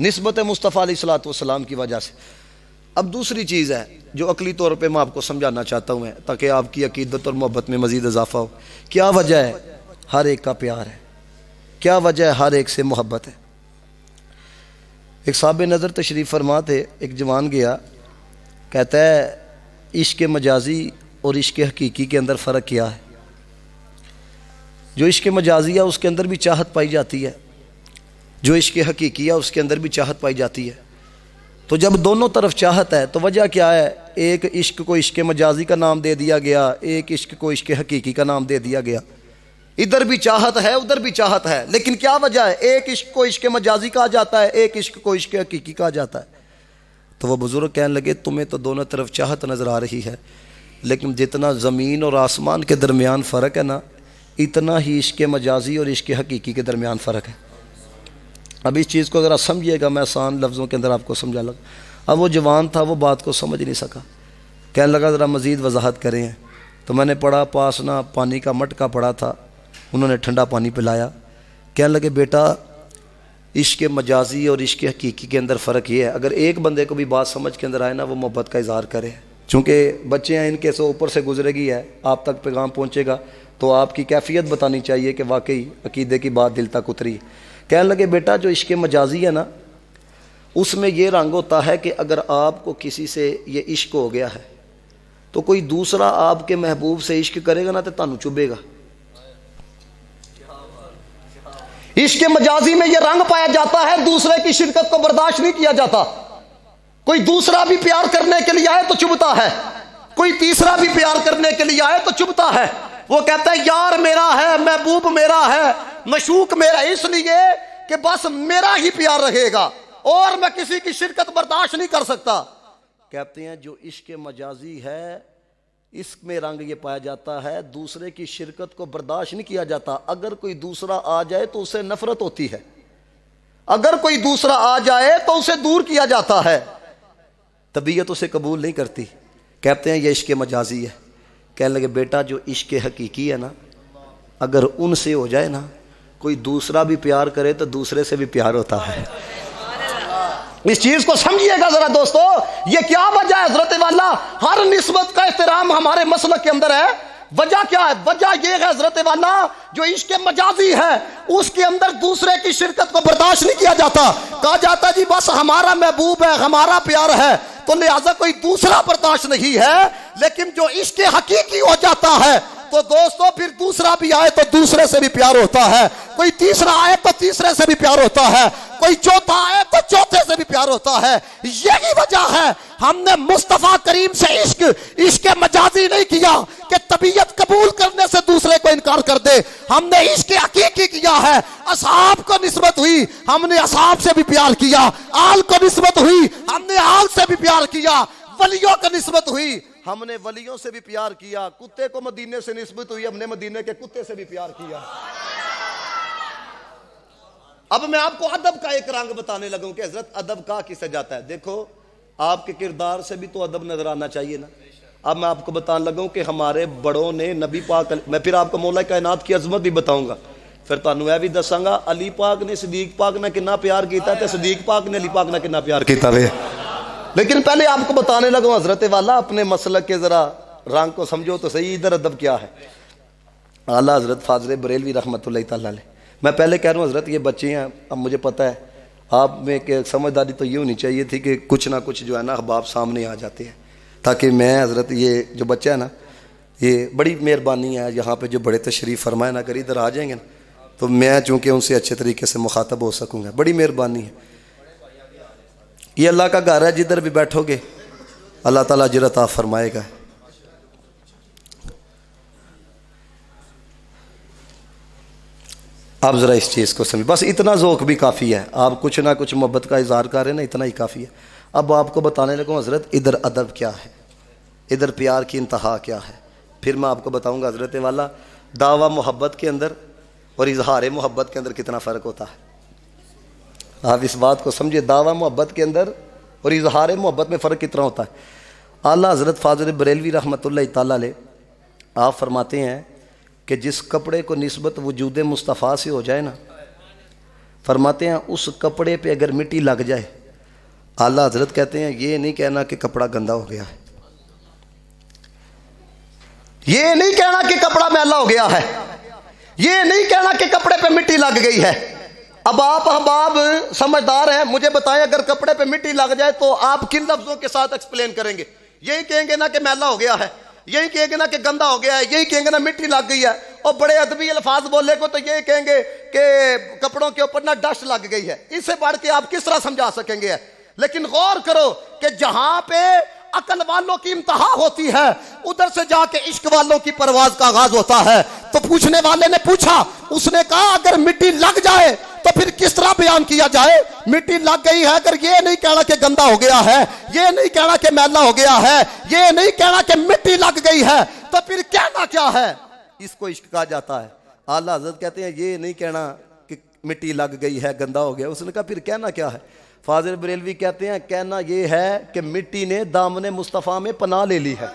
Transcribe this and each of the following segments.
نسبت مصطفیٰ علیہ الصلوۃ والسلام کی وجہ سے۔ اب دوسری چیز ہے جو عقلی طور پہ میں آپ کو سمجھانا چاہتا ہوں تاکہ آپ کی عقیدت اور محبت میں مزید اضافہ ہو۔ کیا وجہ ہے؟ ہر ایک کا پیار ہے۔ کیا وجہ ہے؟ ہر ایک سے محبت ہے۔ ایک صاحب نظر تشریف فرما تھے، ایک جوان گیا، کہتا ہے عشق مجازی اور عشق حقیقی کے اندر فرق کیا ہے؟ جو عشق مجازی ہے اس کے اندر بھی چاہت پائی جاتی ہے، جو عشق حقیقی ہے اس کے اندر بھی چاہت پائی جاتی ہے۔ تو جب دونوں طرف چاہت ہے تو وجہ کیا ہے؟ ایک عشق کو عشق مجازی کا نام دے دیا گیا، ایک عشق کو عشق حقیقی کا نام دے دیا گیا۔ ادھر بھی چاہت ہے ادھر بھی چاہت ہے، لیکن کیا وجہ ہے؟ ایک عشق کو عشق مجازی کہا جاتا ہے، ایک عشق کو عشق حقیقی کہا جاتا ہے۔ تو وہ بزرگ کہنے لگے تمہیں تو دونوں طرف چاہت نظر آ رہی ہے، لیکن جتنا زمین اور آسمان کے درمیان فرق ہے نا، اتنا ہی عشق مجازی اور عشق حقیقی کے درمیان فرق ہے۔ اب اس چیز کو ذرا سمجھیے گا، میں آسان لفظوں کے اندر آپ کو سمجھا لگا۔ اب وہ جوان تھا، وہ بات کو سمجھ نہیں سکا، کہنے لگا ذرا مزید وضاحت کریں۔ تو میں نے پڑھا، پاس نا پانی کا مٹکا پڑا تھا، انہوں نے ٹھنڈا پانی پلایا۔ کہنے لگے بیٹا عشق مجازی اور عشق حقیقی کے اندر فرق یہ ہے، اگر ایک بندے کو بھی بات سمجھ کے اندر آئے نا، وہ محبت کا اظہار کرے۔ چونکہ بچے ہیں، ان کے سے اوپر سے گزرے گی ہے، آپ تک پیغام پہنچے گا تو آپ کی کیفیت بتانی چاہیے کہ واقعی عقیدے کی بات دل تک اتری۔ کہنے لگے بیٹا جو عشق مجازی ہے نا، اس میں یہ رنگ ہوتا ہے کہ اگر آپ کو کسی سے یہ عشق ہو گیا ہے تو کوئی دوسرا آپ کے محبوب سے عشق کرے گا نا تو تانوں چبھے گا۔ عشق مجازی میں یہ رنگ پایا جاتا ہے، دوسرے کی شرکت کو برداشت نہیں کیا جاتا۔ کوئی دوسرا بھی پیار کرنے کے لیے آئے تو چبھتا ہے، کوئی تیسرا بھی پیار کرنے کے لیے آئے تو چبھتا ہے۔ وہ کہتا ہے یار میرا ہے، محبوب میرا ہے، مشوق میرا، اس لیے کہ بس میرا ہی پیار رہے گا اور میں کسی کی شرکت برداشت نہیں کر سکتا۔ کہتے ہیں جو عشق مجازی ہے اس میں رنگ یہ پایا جاتا ہے، دوسرے کی شرکت کو برداشت نہیں کیا جاتا۔ اگر کوئی دوسرا آ جائے تو اسے نفرت ہوتی ہے، اگر کوئی دوسرا آ جائے تو اسے دور کیا جاتا ہے، طبیعت اسے قبول نہیں کرتی۔ کہتے ہیں یہ عشق مجازی ہے۔ کہنے لگے بیٹا جو عشق حقیقی ہے نا، اگر ان سے ہو جائے نا، کوئی دوسرا بھی پیار کرے تو دوسرے سے بھی پیار ہوتا ہے۔ اس چیز کو سمجھیے گا ذرا دوستو، یہ کیا وجہ ہے حضرت والا؟ ہر نسبت کا احترام ہمارے مسلک کے اندر ہے۔ وجہ کیا ہے؟ وجہ یہ ہے حضرت والا جو عشق مجازی ہے اس کے اندر دوسرے کی شرکت کو برداشت نہیں کیا جاتا۔ کہا جاتا جی بس ہمارا محبوب ہے، ہمارا پیار ہے، تو لہٰذا کوئی دوسرا برداشت نہیں ہے۔ لیکن جو عشق حقیقی ہو جاتا ہے تو دوستو پھر دوسرا بھی آئے تو دوسرے سے بھی پیار ہوتا ہے، کوئی تیسرا آئے تو تیسرے سے بھی پیار ہوتا ہے، کوئی چوتھا آئے تو چوتھے سے بھی پیار ہوتا ہے۔ یہی وجہ ہے ہم نے مصطفیٰ کریم سے عشق مجازی نہیں کیا کہ طبیعت قبول کرنے سے دوسرے کو انکار کر دے، ہم نے عشق حقیقی کیا ہے۔ اصحاب کو نسبت ہوئی، ہم نے اصحاب سے بھی پیار کیا، آل کو نسبت ہوئی، ہم نے آل سے بھی پیار کیا، ولیوں کو نسبت ہوئی، ہم نے ولیوں سے بھی پیار کیا، کتے کو مدینے سے نسبت ہوئی، ہم نے مدینے کے کتے سے بھی پیار کیا۔ اب میں آپ کو ادب کا ایک رنگ بتانے لگا ہوں کہ حضرت ادب کہا کسے جاتا ہے۔ دیکھو آپ کے کردار سے بھی تو ادب نظر آنا چاہیے نا۔ اب میں آپ کو بتانے لگا ہوں کہ ہمارے بڑوں نے نبی پاک، میں پھر آپ کو مولا کائنات کی عظمت بھی بتاؤں گا، پھر تانوں یہ بھی دساں گا علی پاک نے صدیق پاک نے کتنا پیار کیتا تے صدیق پاک نے علی پاک نے کتنا پیار کیتا وے۔ لیکن پہلے آپ کو بتانے لگا ہوں حضرت والا اپنے مسلک کے ذرا رنگ کو سمجھو تو صحیح، ادھر ادب کیا ہے۔ اعلیٰ حضرت فاضل بریلوی رحمۃ اللہ تعالی علیہ، میں پہلے کہہ رہا ہوں حضرت یہ بچے ہیں، اب مجھے پتہ ہے آپ میں کہ سمجھداری تو یہ ہونی چاہیے تھی کہ کچھ نہ کچھ جو ہے نا احباب سامنے آ جاتے ہیں، تاکہ میں حضرت یہ جو بچہ ہے نا، یہ بڑی مہربانی ہے یہاں پہ جو بڑے تشریف فرمائے نا، اگر ادھر آ جائیں گے نا تو میں چونکہ ان سے اچھے طریقے سے مخاطب ہو سکوں گا، بڑی مہربانی ہے۔ یہ اللہ کا گھر ہے، جدھر بھی بیٹھو گے اللہ تعالیٰ اجر عطا فرمائے گا۔ آپ ذرا اس چیز کو سمجھ، بس اتنا ذوق بھی کافی ہے، آپ کچھ نہ کچھ محبت کا اظہار کر رہے ہیں نا، اتنا ہی کافی ہے۔ اب آپ کو بتانے لگوں حضرت ادھر ادب کیا ہے، ادھر پیار کی انتہا کیا ہے، پھر میں آپ کو بتاؤں گا حضرت والا دعویٰ محبت کے اندر اور اظہار محبت کے اندر کتنا فرق ہوتا ہے۔ آپ اس بات کو سمجھے، دعویٰ محبت کے اندر اور اظہار محبت میں فرق کتنا ہوتا ہے۔ اعلیٰ حضرت فاضل بریلوی رحمۃ اللہ تعالیٰ علیہ آپ فرماتے ہیں کہ جس کپڑے کو نسبت وجود مصطفیٰ سے ہو جائے نا، فرماتے ہیں اس کپڑے پہ اگر مٹی لگ جائے، اعلیٰ حضرت کہتے ہیں یہ نہیں کہنا کہ کپڑا گندا ہو گیا ہے، یہ نہیں کہنا کہ کپڑا میلا ہو گیا ہے، یہ نہیں کہنا کہ کپڑے پہ مٹی لگ گئی ہے۔ اب آپ احباب سمجھدار ہیں، مجھے بتائیں اگر کپڑے پہ مٹی لگ جائے تو آپ کن لفظوں کے ساتھ ایکسپلین کریں گے؟ یہی کہیں گے نا کہ میلا ہو گیا ہے، یہی کہیں گے نا کہ گندا ہو گیا ہے، یہی کہیں گے نا مٹی لگ گئی ہے، اور بڑے ادبی الفاظ بولے کو تو یہی کہیں گے کہ کپڑوں کے اوپر نا ڈسٹ لگ گئی ہے۔ اس سے بڑھ کے آپ کس طرح سمجھا سکیں گے؟ لیکن غور کرو کہ جہاں پہ عقل والوں کی انتہا ہوتی ہے ادھر سے جا کے عشق والوں کی پرواز کا آغاز ہوتا ہے۔ تو پوچھنے والے نے پوچھا، اس نے کہا اگر مٹی لگ جائے تو پھر کس طرح بیان کیا جائے؟ مٹی لگ گئی ہے، اگر یہ نہیں کہنا کہ گندا ہو گیا ہے، یہ نہیں کہنا کہ میلا ہو گیا ہے، یہ نہیں کہنا کہ مٹی لگ گئی ہے، تو پھر کہنا کیا ہے؟ اس کو عشق کہا جاتا ہے۔ اعلیٰ حضرت کہتے ہیں یہ نہیں کہنا کہ مٹی لگ گئی ہے گندا ہو گیا، اس نے کہا پھر کہنا کیا ہے؟ فاضل بریلوی کہتے ہیں کہنا یہ ہے کہ مٹی نے دامن مصطفیٰ میں پناہ لے لی ہے۔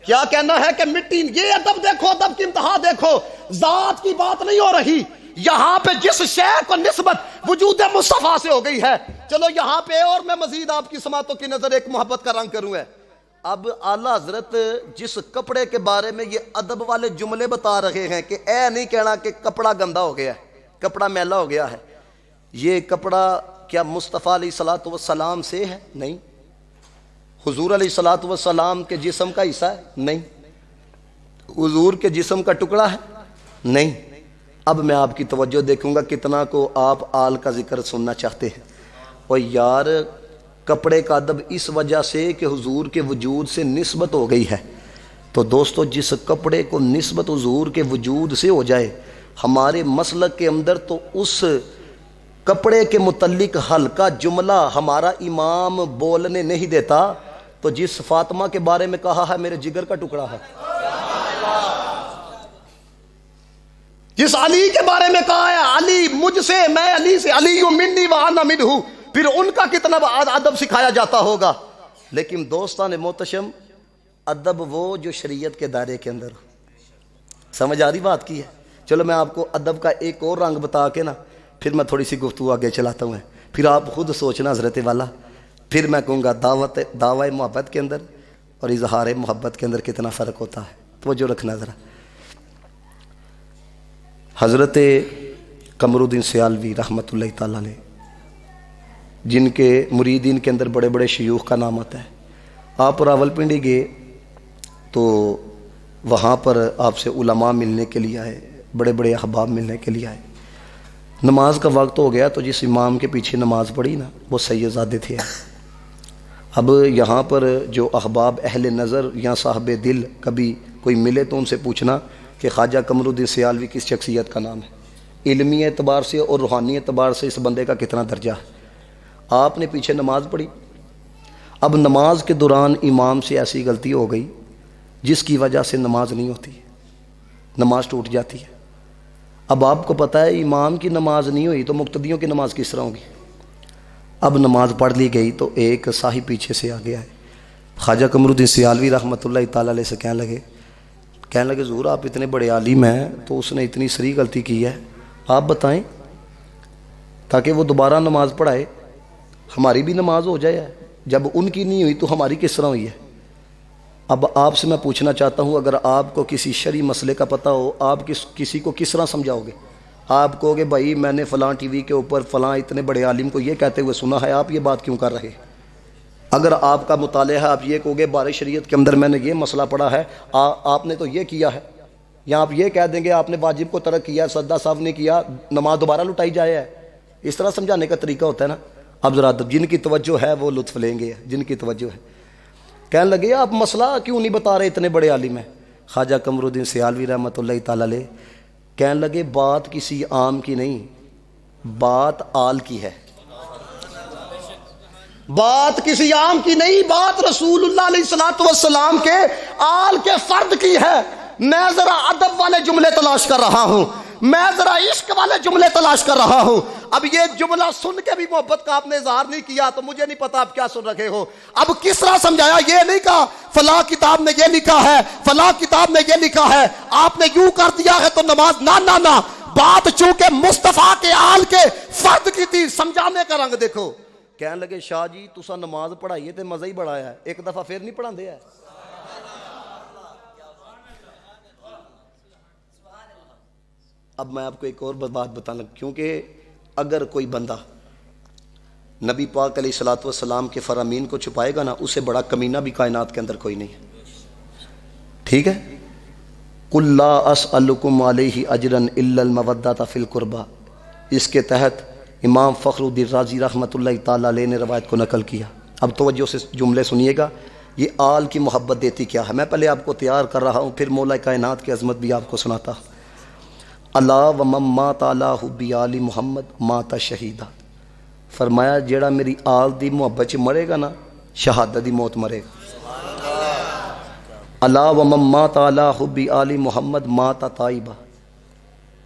کیا کہنا ہے کہ مٹی، یہ ادب دیکھو، ادب کی انتہا دیکھو، ذات کی بات نہیں ہو رہی یہاں پہ، جس شے کو نسبت وجود مصطفیٰ سے ہو گئی ہے۔ چلو یہاں پہ اور میں مزید آپ کی سماعتوں کی نظر ایک محبت کا رنگ کروں ہے۔ اب اعلیٰ حضرت جس کپڑے کے بارے میں یہ ادب والے جملے بتا رہے ہیں کہ اے نہیں کہنا کہ کپڑا گندا ہو گیا ہے، کپڑا میلا ہو گیا ہے، یہ کپڑا کیا مصطفیٰ علیہ الصلوۃ والسلام سے ہے؟ نہیں۔ حضور علیہ الصلوۃ والسلام کے جسم کا حصہ ہے؟ نہیں۔ حضور کے جسم کا ٹکڑا ہے؟ نہیں۔ اب میں آپ کی توجہ دیکھوں گا کتنا کو آپ آل کا ذکر سننا چاہتے ہیں۔ اور یار کپڑے کا ادب اس وجہ سے کہ حضور کے وجود سے نسبت ہو گئی ہے، تو دوستو جس کپڑے کو نسبت حضور کے وجود سے ہو جائے، ہمارے مسلک کے اندر تو اس کپڑے کے متعلق ہلکا جملہ ہمارا امام بولنے نہیں دیتا۔ تو جس فاطمہ کے بارے میں کہا ہے میرے جگر کا ٹکڑا ہے، جس علی کے بارے میں کہا ہے علی مجھ سے، میں علی سے، علی منی وانا منہ، پھر ان کا کتنا ادب سکھایا جاتا ہوگا۔ لیکن دوستان محتشم، ادب وہ جو شریعت کے دائرے کے اندر، سمجھ آ رہی بات کی ہے؟ چلو میں آپ کو ادب کا ایک اور رنگ بتا کے نا پھر میں تھوڑی سی گفتگو آگے چلاتا ہوں، پھر آپ خود سوچنا حضرت والا، پھر میں کہوں گا دعوی محبت کے اندر اور اظہار محبت کے اندر کتنا فرق ہوتا ہے۔ توجہ رکھنا ذرا۔ حضرت قمر الدین سیالوی رحمۃ اللہ تعالیٰ نے، جن کے مریدین کے اندر بڑے بڑے شیوخ کا نام آتا ہے، آپ راولپنڈی گئے تو وہاں پر آپ سے علماء ملنے کے لیے آئے، بڑے بڑے احباب ملنے کے لیے آئے۔ نماز کا وقت ہو گیا تو جس امام کے پیچھے نماز پڑھی نا وہ سید زادے تھے۔ اب یہاں پر جو احباب اہل نظر یا صاحب دل کبھی کوئی ملے تو ان سے پوچھنا کہ خواجہ قمر الدین سیالوی کس شخصیت کا نام ہے، علمی اعتبار سے اور روحانی اعتبار سے اس بندے کا کتنا درجہ ہے۔ آپ نے پیچھے نماز پڑھی، اب نماز کے دوران امام سے ایسی غلطی ہو گئی جس کی وجہ سے نماز نہیں ہوتی، نماز ٹوٹ جاتی ہے۔ اب آپ کو پتہ ہے امام کی نماز نہیں ہوئی تو مقتدیوں کی نماز کس طرح ہوگی؟ اب نماز پڑھ لی گئی تو ایک صاحب پیچھے سے آ گیا ہے، خواجہ قمر الدین سیالوی رحمۃ اللہ تعالیٰ علیہ سے کہنے لگے حضور آپ اتنے بڑے عالم ہیں تو اس نے اتنی سری غلطی کی ہے، آپ بتائیں تاکہ وہ دوبارہ نماز پڑھائے، ہماری بھی نماز ہو جائے، جب ان کی نہیں ہوئی تو ہماری کس طرح ہوئی ہے؟ اب آپ سے میں پوچھنا چاہتا ہوں، اگر آپ کو کسی شرعی مسئلے کا پتہ ہو، آپ کسی کو کس طرح سمجھاؤ گے؟ آپ کہو گے بھائی میں نے فلاں ٹی وی کے اوپر فلاں اتنے بڑے عالم کو یہ کہتے ہوئے سنا ہے، آپ یہ بات کیوں کر رہے؟ اگر آپ کا مطالعہ ہے، آپ یہ کہو گے بارے شریعت کے اندر میں نے یہ مسئلہ پڑھا ہے، آپ نے تو یہ کیا ہے، یا آپ یہ کہہ دیں گے آپ نے واجب کو ترک کیا، سجدہ صاحب نے کیا، نماز دوبارہ لٹائی جائے ہے۔ اس طرح سمجھانے کا طریقہ ہوتا ہے نا۔ اب ذرا جن کی توجہ ہے وہ لطف لیں گے، جن کی توجہ ہے۔ کہنے لگے آپ مسئلہ کیوں نہیں بتا رہے، اتنے بڑے عالم ہیں؟ خواجہ قمر الدین سیالوی رحمۃ اللہ تعالیٰ علیہ کہنے لگے بات کسی عام کی نہیں، بات آل کی ہے، بات کسی عام کی نہیں، بات رسول اللہ علیہ الصلوۃ والسلام کے آل کے فرد کی ہے۔ میں ذرا ادب والے جملے تلاش کر رہا ہوں، میں ذرا عشق والے جملے تلاش کر رہا ہوں۔ اب یہ جملہ سن کے بھی محبت کا آپ نے اظہار نہیں کیا تو مجھے نہیں پتا آپ کیا سن رکھے ہو۔ اب کس طرح سمجھایا؟ یہ نہیں کہا فلاں کتاب میں یہ لکھا ہے، فلاں کتاب میں یہ لکھا ہے، آپ نے یوں کر دیا ہے تو نماز نہ بات چونکہ مصطفیٰ کے آل کے فرد کی تھی، سمجھانے کا رنگ دیکھو. کہنے لگے شاہ جی تسا نماز پڑھائیے تے مزہ ہی بڑا ہے، ایک دفعہ پھر نہیں پڑھاندے ہے. اب میں آپ کو ایک اور بات بتانا لگا، کیونکہ اگر کوئی بندہ نبی پاک علیہ الصلوۃ والسلام کے فرامین کو چھپائے گا نا، اسے بڑا کمینہ بھی کائنات کے اندر کوئی نہیں ہے. ٹھیک ہے. قُلْ لَا أَسْأَلُكُمْ عَلَيْهِ أَجْرًا إِلَّا الْمَوَدَّةَ فِي الْقُرْبَى. اس کے تحت امام فخر الدین رازی رحمۃ اللہ تعالیٰ علیہ نے روایت کو نقل کیا. اب توجہ سے جملے سنیے گا، یہ آل کی محبت دیتی کیا ہے. میں پہلے آپ کو تیار کر رہا ہوں، پھر مولا کائنات کی عظمت بھی آپ کو سناتا ہوں. اللہ ومن مات علی حب آل محمد مات شہیدہ. فرمایا جیڑا میری آل دی محبت چ مرے گا نا، شہادت دی موت مرے گا. اللہ ومن مات علی حب آل محمد مات تائبہ.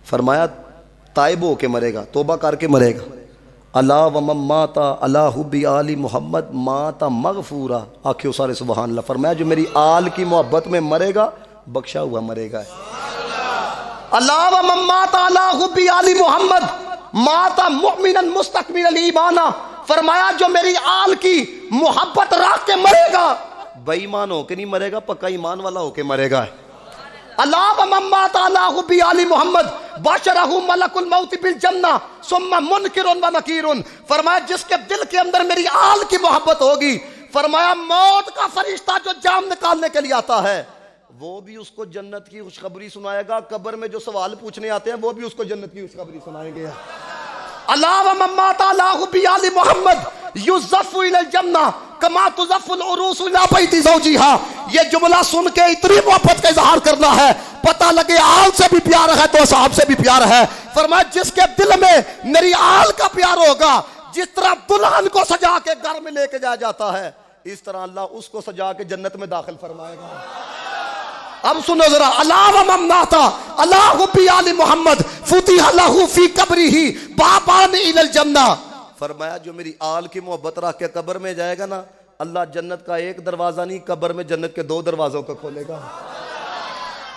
فرمایا تائب ہو کے مرے گا، توبہ کر کے مرے گا. اللہ ومن مات علی حب آل محمد مات مغفورا. آخیو سارے سبحان اللہ. فرمایا جو میری آل کی محبت میں مرے گا بخشا ہوا مرے گا. اللہ ومن مات علی حب آل محمد مات مؤمنا مستکملا ایمانا. فرمایا جو میری آل کی محبت رکھ کے مرے گا بے ایمان ہو کے نہیں مرے گا، پکا ایمان والا ہو کے مرے گا. اللہ ومن مات علی حب آل محمد بشرہ ملک الموت بالجنہ ثم منکر و نکیر. فرمایا جس کے دل کے اندر میری آل کی محبت ہوگی، فرمایا موت کا فرشتہ جو جام نکالنے کے لیے آتا ہے وہ بھی اس کو جنت کی خوشخبری سنائے گا. قبر میں جو سوال پوچھنے آتے ہیں وہ بھی اس کو جنت کی خوشخبری سنائیں گے. اللہ ومن مات علی حب آل محمد یزف الی الجنہ کما تزف العروس الی بیت زوجہا. یہ جملہ سن کے اتنی محبت کا اظہار کرنا ہے، پتہ لگے آل سے بھی پیار ہے تو صاحب سے بھی پیار ہے. فرمایا جس کے دل میں میری آل کا پیار ہوگا، جس طرح دلہن کو سجا کے گھر میں لے کے جایا جاتا ہے، اس طرح اللہ اس کو سجا کے جنت میں داخل فرمائے گا. اب سنو ذرا. اللہ ومن مات علی حب آل محمد فتح لہ فی قبرہ بابان الی الجنہ. فرمایا جو میری آل کی محبت رکھ کے قبر میں جائے گا نا، اللہ جنت کا ایک دروازہ نہیں، قبر میں جنت کے 2 دروازوں کو کھولے گا.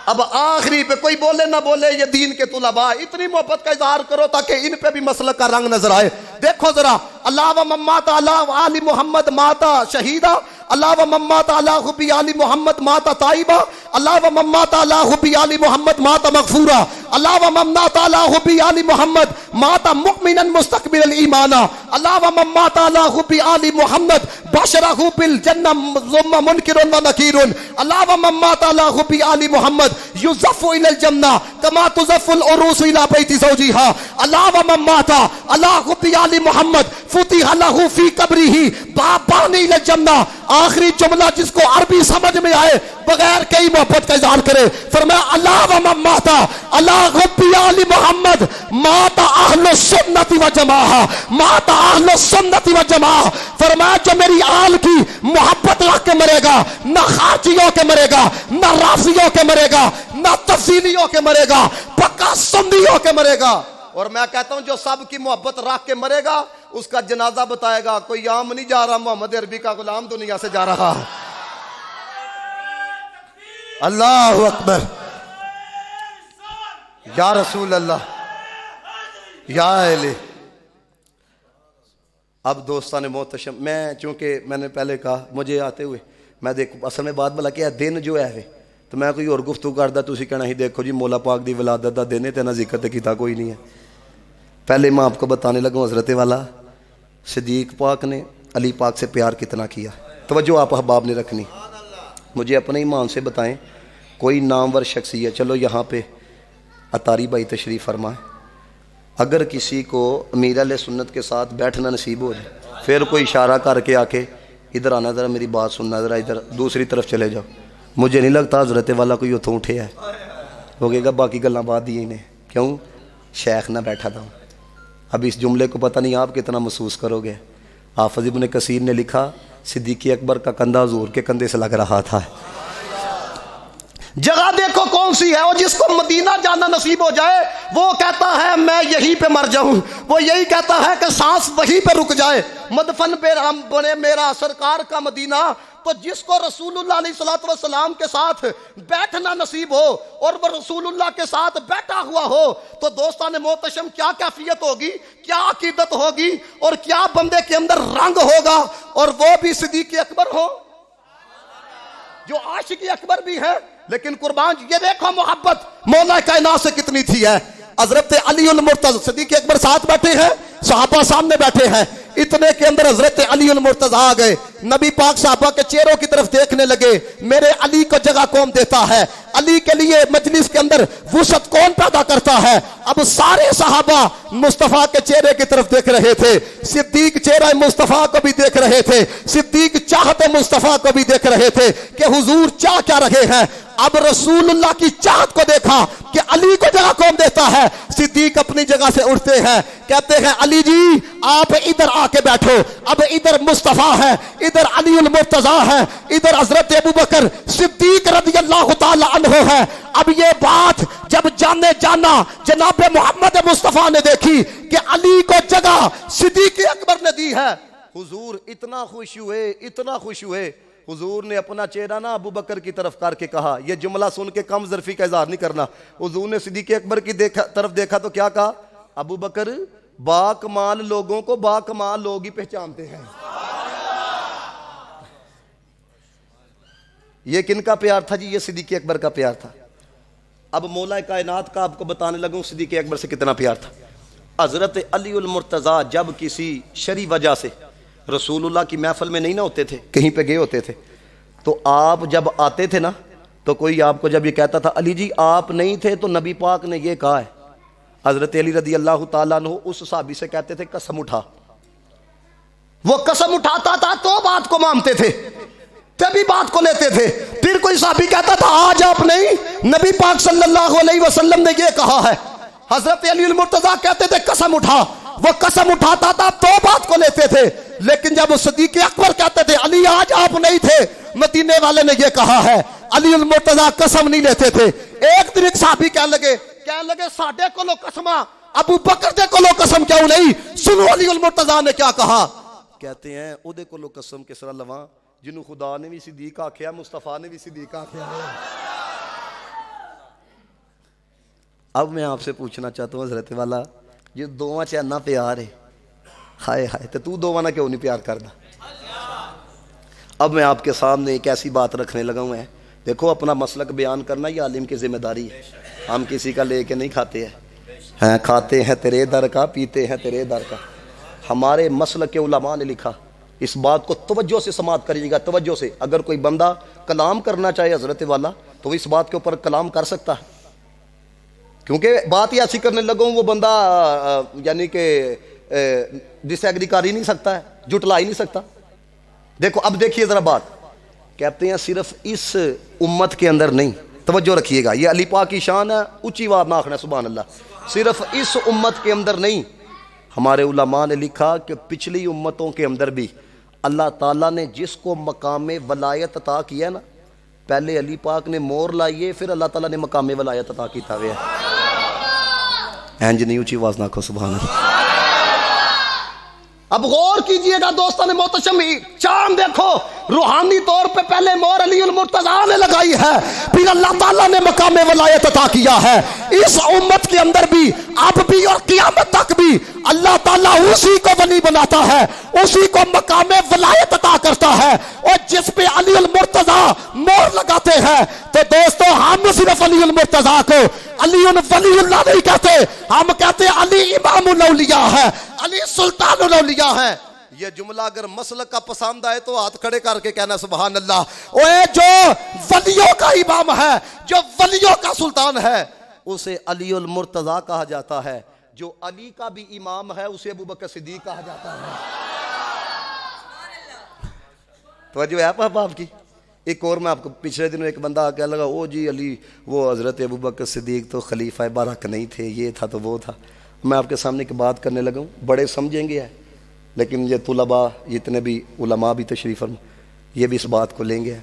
اب آخری پہ کوئی بولے نہ بولے، یہ دین کے طلباء اتنی محبت کا اظہار کرو تاکہ ان پہ بھی مسلک کا رنگ نظر آئے. دیکھو ذرا. اللہ ومن مات علی آل محمد مات شہیدہ. اللہ ومن مات علی حب آل محمد مات تائبہ. اللہ ومن مات علی حب آل محمد مات مغفورا. اللہ ومن مات علی حب آل محمد مات مؤمنا مستقبلا ایمانا. اللہ ومن مات علی حب آل محمد بشرہ بالجنہ ثم منکر و نکیر. اللہ ومن مات علی حب آل محمد یزف الی الجنہ کما تزف العروس الی بیت زوجہا. اللہ ومن مات علی حب آل محمد فتح لہ فی قبرہ بابان الی الجنہ. آخری جملہ جس کو عربی سمجھ میں آئے بغیر کئی محبت کا اظہار کرے. فرمایا اللہ ومن مات علی حب آل محمد مات اہل السنت و جماعہ. مات اہل السنت و جماعہ. فرمایا جو میری آل کی محبت رکھ کے مرے گا، نہ خارجیوں کے مرے گا، نہ رافضیوں کے مرے گا، نہ تفصیلیوں کے مرے گا، پکا سنیوں کے مرے گا. اور میں کہتا ہوں جو سب کی محبت رکھ کے مرے گا اس کا جنازہ بتائے گا کوئی عام نہیں جا رہا، محمد عربی کا غلام دنیا سے جا رہا. اللہ اکبر. یا رسول اللہ یا علی. اب دوستان محتشم، میں چونکہ میں نے پہلے کہا مجھے آتے ہوئے میں دیکھو اصل میں بات بلا کہ دن جو ہے تو میں کوئی اور گفتگو کردا تسی کہنا ہی دیکھو جی مولا پاک دی ولادت دا دن ہے تے نہ ذکر تے کیتا کوئی نہیں ہے. پہلے میں آپ کو بتانے لگا حضرت والا صدیق پاک نے علی پاک سے پیار کتنا کیا. توجہ آپ احباب نے رکھنی. مجھے اپنے ایمان سے بتائیں کوئی نامور شخصیت، چلو یہاں پہ عطاری بھائی تشریف فرمائیں، اگر کسی کو امیر علیہ سنت کے ساتھ بیٹھنا نصیب ہو جائے پھر کوئی اشارہ کر کے آ کے ادھر آنا، ذرا میری بات سننا، ذرا ادھر دوسری طرف چلے جاؤ. مجھے نہیں لگتا حضرت والا کوئی اتوں اٹھے ہے، وہ کہے گا باقی گلاں بعد دی انہیں، کیوں شیخ نہ بیٹھا تھا. اب اس جملے کو پتہ نہیں آپ کتنا محسوس کرو گے. حافظ ابن کثیر نے لکھا صدیق اکبر کا کندھا حضور کے کندھے سے لگ رہا تھا. جگہ دیکھو کون سی ہے، وہ جس کو مدینہ جانا نصیب ہو جائے وہ کہتا ہے میں یہیں پہ مر جاؤں، وہ یہی کہتا ہے کہ سانس وہیں پہ رک جائے. مدفن پہ ہم بنے میرا سرکار کا مدینہ تو جس کو رسول اللہ علیہ الصلوۃ والسلام کے ساتھ بیٹھنا نصیب ہو اور وہ رسول اللہ کے ساتھ بیٹھا ہوا ہو تو دوستان محتشم کیا کیفیت ہوگی، کیا عقیدت ہوگی اور کیا بندے کے اندر رنگ ہوگا، اور وہ بھی صدیق اکبر ہو جو عاشق اکبر بھی ہے۔ لیکن قربان یہ دیکھو محبت مولا کائنات سے کتنی تھی ہے۔ حضرت علی المرتضی صدیق اکبر ساتھ بیٹھے ہیں، صحابہ سامنے بیٹھے ہیں، اتنے کے اندر حضرت علی المرتضی آ گئے، نبی پاک صحابہ کے چہروں کی طرف دیکھنے لگے، میرے علی کو جگہ کون دیتا ہے، علی کے لیے مجلس کے اندر وسعت کون پیدا کرتا ہے۔ اب سارے صحابہ مصطفیٰ کے چہرے کی طرف دیکھ رہے تھے، صدیق چہرہ مصطفیٰ کو بھی دیکھ رہے تھے، صدیق چاہت مصطفیٰ کو بھی دیکھ رہے تھے کہ حضور چاہ کیا رہے ہیں۔ اب رسول اللہ کی چاہت کو دیکھا کہ علی کو جگہ کون دیتا ہے، صدیق اپنی جگہ سے اٹھتے ہیں، کہتے ہیں علی جی آپ ادھر آ کے بیٹھو، اب ادھر مصطفیٰ ہے، ادھر علی المرتضی ہے، ادھر حضرت ابوبکر صدیق رضی اللہ تعالی عنہ ہے۔ اب یہ بات جب جانا جناب محمد مصطفیٰ نے دیکھی کہ علی کو جگہ صدیق اکبر نے دی ہے، حضور اتنا خوش ہوئے، اتنا خوش ہوئے، حضور نے اپنا چہرہ نا ابو بکر کی طرف کر کے کہا، یہ جملہ سن کے کم ظرفی کا اظہار نہیں کرنا، حضور نے صدیق اکبر کی طرف دیکھا تو کیا کہا، ابو بکر با کمال لوگوں کو با کمال لوگ ہی پہچانتے ہیں۔ یہ کن کا پیار تھا جی؟ یہ صدیق اکبر کا پیار تھا۔ اب مولا کائنات کا آپ کو بتانے لگوں صدیق اکبر سے کتنا پیار تھا۔ حضرت علی المرتضی جب کسی شرعی وجہ سے رسول اللہ کی محفل میں نہیں نہ ہوتے تھے، کہیں پہ گئے ہوتے تھے، تو آپ جب آتے تھے نا تو کوئی آپ کو جب یہ کہتا تھا علی جی آپ نہیں تھے تو نبی پاک نے یہ کہا ہے، حضرت علی رضی اللہ تعالیٰ عنہ اس صحابی سے کہتے تھے قسم اٹھا، وہ قسم اٹھاتا تھا تو بات کو مانتے تھے، تبھی بات کو لیتے تھے۔ پھر کوئی صحابی کہتا تھا آج آپ نہیں، نبی پاک صلی اللہ علیہ وسلم نے یہ کہا ہے، حضرت علی المرتضی کہتے تھے قسم اٹھا، وہ قسم اٹھاتا تھا تو بات کو لیتے تھے۔ لیکن جب صدیق اکبر کہتے تھے علی آج آپ نہیں تھے، مدینے والے نے یہ کہا ہے، علی المرتضی قسم نہیں لیتے تھے۔ ایک دن ایک صحابی کہنے لگے ساڈے کو لو قسماں، ابو بکر دے کو لو قسم کیوں نہیں، سنو علی المرتضی نے کیا کہا۔ کہتے ہیں او دے کو لو قسم کس طرح لواں جنہوں خدا نے بھی صدیق آکھیا، مصطفیٰ نے بھی صدیق آکھیا۔ اب میں آپ سے پوچھنا چاہتا ہوں حضرت والا، یہ دوواں چاہنا پیار ہے، ہائے ہائے تو دوواں نہ کیوں نہیں پیار کردا۔ اب میں آپ کے سامنے ایک ایسی بات رکھنے لگا ہوں ہے، دیکھو اپنا مسلک بیان کرنا یہ عالم کی ذمہ داری ہے، ہم کسی کا لے کے نہیں کھاتے ہیں، کھاتے ہیں تیرے در کا، پیتے ہیں تیرے در کا۔ ہمارے مسلک کے علماء نے لکھا، اس بات کو توجہ سے سماعت کریے گا، توجہ سے، اگر کوئی بندہ کلام کرنا چاہے حضرت والا تو وہ اس بات کے اوپر کلام کر سکتا ہے، کیونکہ بات ہی ایسی کرنے لگوں وہ بندہ یعنی کہ ڈس ایگری کر ہی نہیں سکتا ہے، جھٹلا ہی نہیں سکتا۔ دیکھو اب دیکھیے ذرا بات، کہتے ہیں صرف اس امت کے اندر نہیں، توجہ رکھیے گا، یہ علی پاک کی شان ہے، اونچی وار نہ آخنا سبحان اللہ، صرف اس امت کے اندر نہیں، ہمارے علماء نے لکھا کہ پچھلی امتوں کے اندر بھی اللہ تعالیٰ نے جس کو مقام ولایت عطا کیا نا، پہلے علی پاک نے مور لائیے پھر اللہ تعالیٰ نے مقام ولایت عطا کیتا ہوئے اینج نہیں اونچی آواز نہ کہو سبحان اللہ۔ اب غور کیجئے گا دوستان محتشم، چاند دیکھو روحانی طور پہ پہلے مور علی المرتضی نے لگائی ہے، پھر اللہ تعالیٰ نے مقام ولایت عطا کیا ہے۔ اس امت کے اندر بھی اب بھی اور قیامت تک بھی اللہ تعالیٰ اسی کو ولی بناتا ہے، اسی کو مقام ولایت عطا کرتا ہے، اور جس پہ علی المرتضی مور لگاتے ہیں تو دوستو ہم صرف علی المرتضی کو علی ولی اللہ نہیں کہتے، ہم کہتے علی امام الاولیاء ہے، علی سلطان الاولیاء ہے۔ یہ جملہ اگر مسلک کا پسند آئے تو ہاتھ کھڑے کر کے کہنا سبحان اللہ۔ اوے جو ولیوں کا امام ہے، جو ولیوں کا سلطان ہے، اسے علی المرتضی کہا جاتا ہے، جو علی کا بھی امام ہے اسے ابوبکر صدیق کہا جاتا ہے۔ توجہ ہے پاپا آپ کی؟ ایک اور میں آپ کو پچھلے دنوں ایک بندہ آ کے لگا او جی علی وہ حضرت ابوبکر صدیق تو خلیفہ برحق نہیں تھے، یہ تھا تو وہ تھا۔ میں آپ کے سامنے ایک بات کرنے لگا ہوں، بڑے سمجھیں گے لیکن یہ طلباء جتنے بھی علماء بھی تشریف فرما یہ بھی اس بات کو لیں گے۔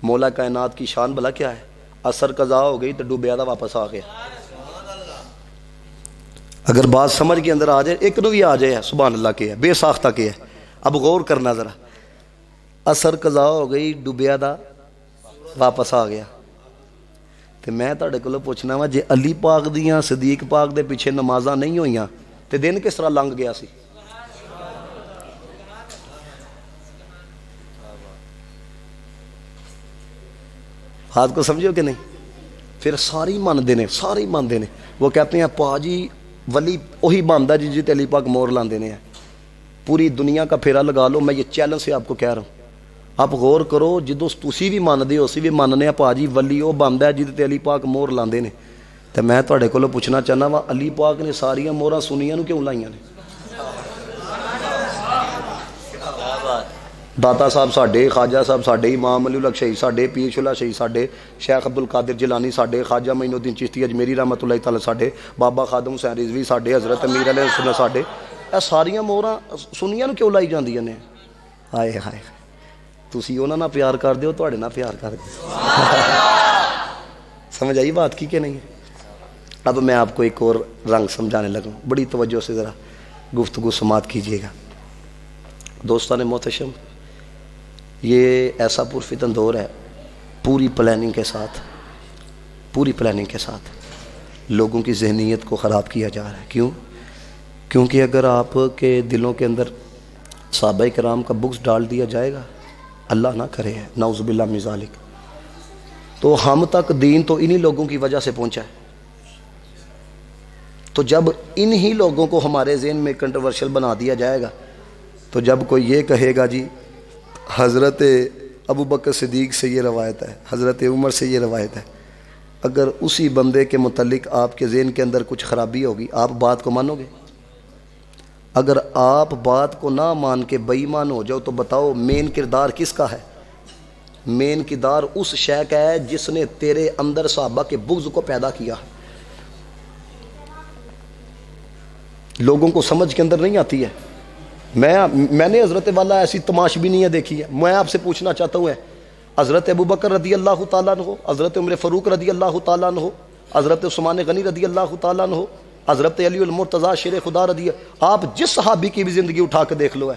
مولا کائنات کی شان بلا کیا ہے، اثر قضا ہو گئی تو ڈوبیا تھا واپس آ گیا۔ اگر بات سمجھ کے اندر آ جائے، ایک نو بھی آ جائے سبحان اللہ کے ہے، بے ساختہ کے ہے۔ اب غور کرنا ذرا، اثر قضا ہو گئی, ڈبیا دا واپس آ گیا. تو میں تہاڈے کولوں پوچھنا وا, جے علی پاک دیاں صدیق پاک دے پیچھے نمازاں نہیں ہوئیاں تے دن کس طرح لنگ گیا سی؟ بات کو سمجھو کہ نہیں؟ پھر ساری مانتے ہیں, ساری مانتے ہیں. وہ کہتے ہیں پا جی ولی وہی بنتا جی جی علی پاک مور لاندے ہیں. پوری دنیا کا پھیرا لگا لو, میں یہ چیلنج سے آپ کو کہہ رہا ہوں. آپ غور کرو, جدو تسی بھی مانتے ہو اسی بھی ماننے پا جی ولی وہ بنتا ہے جہد علی پاک مور لاندے نے. تو میں تہاڈے کولوں پوچھنا چاہنا وا, علی پاک نے ساریا موہراں سنیاں نو کیوں لائیاں نے؟ داتا صاحب ساڈے, خواجہ صاحب ساڈے, امام علی الحق شہید ساڈے, پیر شلا شہید ساڈے, شیخ عبد القادر جیلانی ساڈے, خواجہ معین الدین چشتی اجمیری رحمۃ اللہ تعالی ساڈے, بابا خادم حسین رضوی ساڈے, حضرت امیر علیہ السلام ساڈے. اے ساریاں موہراں سنیاں نو کیوں لائی جاندیاں نے؟ ہائے ہائے, تسی انہاں نال پیار کر دیو, تہاڈے نال پیار کر دیو. سمجھ آئی بات کی کہ نہیں؟ اب میں آپ کو ایک اور رنگ سمجھانے لگا, بڑی توجہ سے ذرا گفتگو سماعت کیجیے گا. دوستان محتشم, یہ ایسا پرفتن دور ہے, پوری پلاننگ کے ساتھ, پوری پلاننگ کے ساتھ لوگوں کی ذہنیت کو خراب کیا جا رہا ہے. کیوں؟ کیونکہ اگر آپ کے دلوں کے اندر صحابہ کرام کا بغض ڈال دیا جائے گا, اللہ نہ کرے, نعوذ باللہ من ذالک, تو ہم تک دین تو انہی لوگوں کی وجہ سے پہنچا ہے. تو جب انہی لوگوں کو ہمارے ذہن میں کنٹروورشل بنا دیا جائے گا, تو جب کوئی یہ کہے گا جی حضرت ابو بکر صدیق سے یہ روایت ہے, حضرت عمر سے یہ روایت ہے, اگر اسی بندے کے متعلق آپ کے ذہن کے اندر کچھ خرابی ہوگی, آپ بات کو مانو گے؟ اگر آپ بات کو نہ مان کے بے ایمان ہو جاؤ تو بتاؤ مین کردار کس کا ہے؟ مین کردار اس شے کا ہے جس نے تیرے اندر صحابہ کے بغض کو پیدا کیا. لوگوں کو سمجھ کے اندر نہیں آتی ہے. میں نے حضرت والا ایسی تماش بھی نہیں ہے دیکھی ہے. میں آپ سے پوچھنا چاہتا ہوں, حضرت ابو بکر رضی اللہ تعالیٰ عنہ, حضرت عمر فاروق رضی اللہ تعالیٰ عنہ, حضرت عثمان غنی رضی اللہ تعالیٰ عنہ, حضرت علی المرتضیٰ شیر خدا رضی, آپ جس صحابی کی بھی زندگی اٹھا کے دیکھ لو ہے,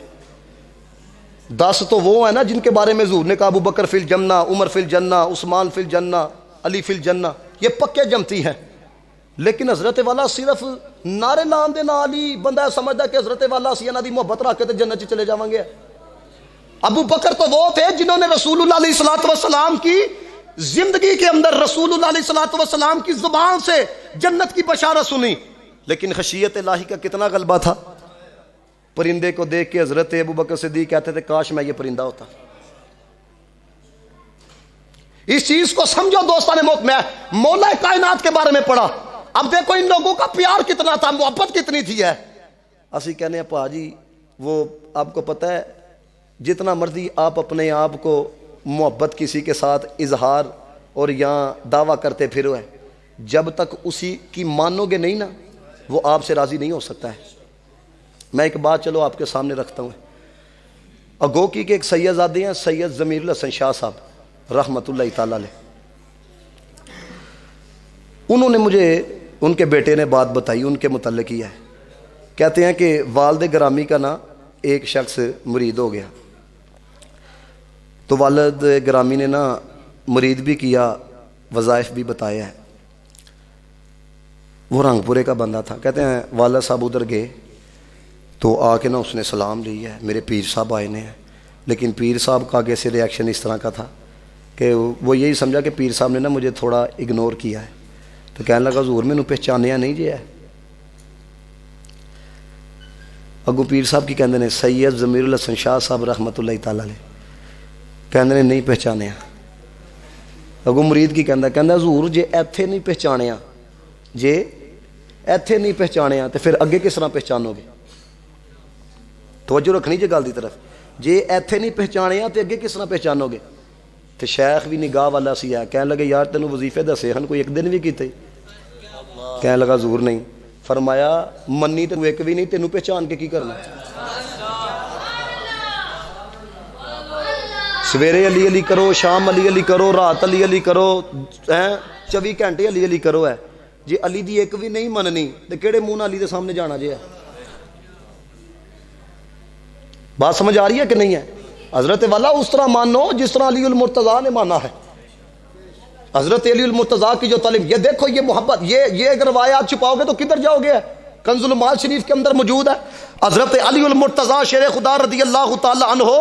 10 تو وہ ہیں نا جن کے بارے میں حضور نے کہا ابو بکر فی الجنہ, عمر فی الجنہ, عثمان فی الجنہ, علی فی الجنہ, یہ پکے جمتی ہیں. لیکن حضرت والا صرف نعرے لان دے نال ہی بندہ سمجھدا کہ حضرت والا اسی انہاں دی محبت رکھ کے تے جنت چ چلے جاواں گے. ابو بکر تو وہ تھے جنہوں نے رسول اللہ علیہ الصلوۃ والسلام کی زندگی کے اندر رسول اللہ علیہ الصلوۃ والسلام کی زبان سے جنت کی بشارت سنی. لیکن خشیت الہی کا کتنا غلبہ تھا. پرندے کو دیکھ کے حضرت ابو بکر صدیق کہتے تھے کاش میں یہ پرندہ ہوتا. اس چیز کو سمجھو دوستان موت. میں مولا کائنات کے بارے میں پڑھا, اب دیکھو ان لوگوں کا پیار کتنا تھا, محبت کتنی تھی ہے. اسی کہنے ہیں پا جی وہ آپ کو پتہ ہے جتنا مرضی آپ اپنے آپ کو محبت کسی کے ساتھ اظہار اور یہاں دعویٰ کرتے پھرو ہے, جب تک اسی کی مانو گے نہیں نا وہ آپ سے راضی نہیں ہو سکتا ہے. میں ایک بات چلو آپ کے سامنے رکھتا ہوں. اگوکی کے ایک سید زادے ہیں, سید ضمیر الحسن شاہ صاحب رحمۃ اللہ تعالی علیہ. انہوں نے مجھے ان کے بیٹے نے بات بتائی, ان کے متعلق ہی ہے. کہتے ہیں کہ والد گرامی کا نا ایک شخص مرید ہو گیا, تو والد گرامی نے نا مرید بھی کیا, وظائف بھی بتایا ہے. وہ رنگ پورے کا بندہ تھا. کہتے ہیں والد صاحب ادھر گئے تو آ کے نا اس نے سلام لی ہے, میرے پیر صاحب آئے نے ہیں. لیکن پیر صاحب کا آگے سے ریاکشن اس طرح کا تھا کہ وہ یہی سمجھا کہ پیر صاحب نے نا مجھے تھوڑا اگنور کیا ہے. تو کہنے لگا حضور میں نے پہچانیا نہیں جی ہے. اگو پیر صاحب کی کہندے نے سید ضمیر الحسن شاہ صاحب رحمۃ اللہ تعالی علیہ کہندے نے نہیں پہچانیا. اگو مرید کی کہندا حضور جے ایتھے نہیں پہچانیا, جے ایتھے نہیں پہچانیا تو پھر اگے کس طرح پہچانو گے؟ توجہ رکھنی جی گل دی طرف. جے ایتھے نہیں پہچانیا تو اگے کس طرح پہچانو گے؟ تو شیخ بھی نگاہ والا سی ہے, کہنے لگے یار تینوں وظیفے دسے ہن کوئی ایک دن بھی کیتے؟ کہنے لگا حضور نہیں. فرمایا منی تو ایک بھی نہیں, تینوں پہچان کے کی کرنا؟ سویرے علی علی کرو, شام علی علی کرو, رات علی علی کرو, 24 گھنٹے علی علی کرو ہے. جی علی دی ایک بھی نہیں مننی تو کہڑے منہ علی دے سامنے جانا جی ہے؟ بات سمجھ آ رہی ہے کہ نہیں ہے؟ حضرت والا اس طرح مانو جس طرح علی المرتضیٰ نے مانا ہے. حضرت علی المرتضیٰ کی جو تعلیم، یہ دیکھو یہ محبت، یہ اگر روایات چھپاؤ گے تو کدھر جاؤ گے؟ کنز المال شریف کے اندر موجود ہے. حضرت علی المرتضیٰ شیر خدا رضی اللہ تعالی عنہ،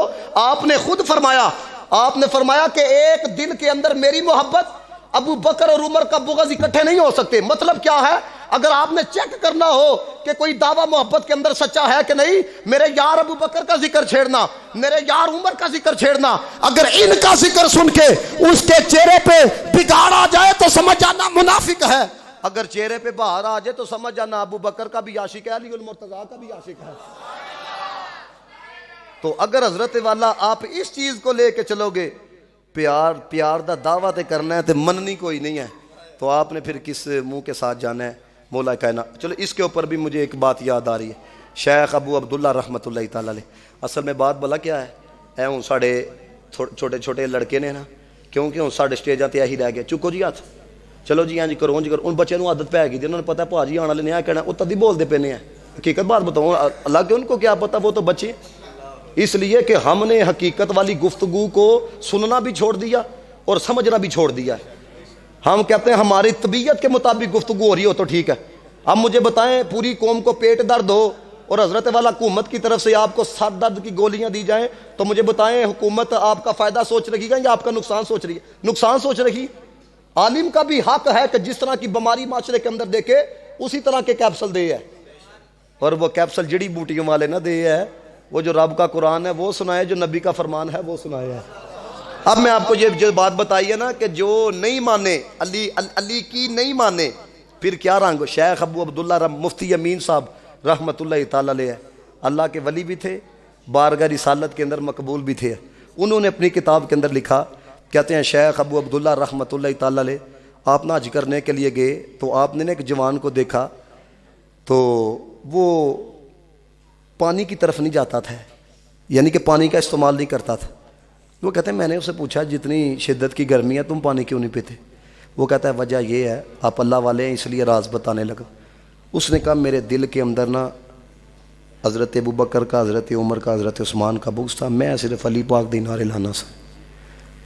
آپ نے خود فرمایا کہ ایک دن کے اندر میری محبت، ابو بکر اور عمر کا بغض اکٹھے نہیں ہو سکتے. مطلب کیا ہے؟ اگر آپ نے چیک کرنا ہو کہ کوئی دعویٰ محبت کے اندر سچا ہے کہ نہیں، میرے یار ابو بکر کا ذکر چھیڑنا، میرے یار عمر کا ذکر چھیڑنا، اگر ان کا ذکر سن کے اس کے چہرے پہ بگاڑ آ جائے تو سمجھ جانا منافق ہے. اگر چہرے پہ باہر آ جائے تو سمجھ جانا ابو بکر کا بھی عاشق ہے، علی المرتضیٰ کا بھی عاشق ہے. تو اگر حضرت والا آپ اس چیز کو لے کے چلو گے، پیار دا دعویٰ تے کرنا ہے تے مننی کوئی نہیں ہے، تو آپ نے پھر کس منہ کے ساتھ جانا ہے مولا کائنات. چلو اس کے اوپر بھی مجھے ایک بات یاد آ رہی ہے. شیخ ابو عبداللہ رحمۃ اللہ تعالی علیہ، اصل میں بات بلا کیا ہے، اے ہوں ساڑے چھوٹے چھوٹے لڑکے نے نا، کیونکہ ہوں ساڑے سٹیجاں تے یہی رہ گیا، چکو جی ہاتھ، چلو جی ہاں جی کرو جی کرو. ان بچے نوں عادت پہ گئی تھی، انہوں نے پتہ ہے پاجی آنے والے نے کہنا، وہ تدھی بولتے پینے ہیں. حقیقت بات بتاؤں، اللہ کے ان کو کیا پتہ، وہ تو بچے. اس لیے کہ ہم نے حقیقت والی گفتگو کو سننا بھی چھوڑ دیا اور سمجھنا بھی چھوڑ دیا ہے. ہم کہتے ہیں ہماری طبیعت کے مطابق گفتگو ہو رہی ہو تو ٹھیک ہے. اب مجھے بتائیں، پوری قوم کو پیٹ درد ہو اور حضرت والا حکومت کی طرف سے آپ کو سر درد کی گولیاں دی جائیں، تو مجھے بتائیں حکومت آپ کا فائدہ سوچ رہی ہے یا آپ کا نقصان سوچ رہی ہے؟ نقصان سوچ رہی. عالم کا بھی حق ہے کہ جس طرح کی بیماری معاشرے کے اندر دیکھے اسی طرح کے کیپسول دے ہے، اور وہ کیپسول جڑی بوٹیوں والے نہ دے ہے، وہ جو رب کا قرآن ہے وہ سنائے، جو نبی کا فرمان ہے وہ سنائے ہے. اب میں آپ کو یہ جو بات بتائی ہے نا کہ جو نہیں مانے علی کی نہیں مانے، پھر کیا رنگ. شیخ ابو عبداللہ مفتی امین صاحب رحمۃ اللہ تعالی علیہ اللہ کے ولی بھی تھے، بارگاہ رسالت کے اندر مقبول بھی تھے. انہوں نے اپنی کتاب کے اندر لکھا، کہتے ہیں شیخ ابو عبداللہ رحمۃ اللہ تعالی علیہ آپ نہ حج کرنے کے لیے گئے تو آپ نے ایک جوان کو دیکھا تو وہ پانی کی طرف نہیں جاتا تھا، یعنی کہ پانی کا استعمال نہیں کرتا تھا. وہ کہتے ہیں میں نے اسے پوچھا جتنی شدت کی گرمی ہے تم پانی کیوں نہیں پیتے؟ وہ کہتا ہے وجہ یہ ہے آپ اللہ والے ہیں اس لیے راز بتانے لگا. اس نے کہا میرے دل کے اندر نا حضرت ابو بکر کا، حضرت عمر کا، حضرت عثمان کا بغض تھا، میں صرف علی پاک دے نعرے لانا سا.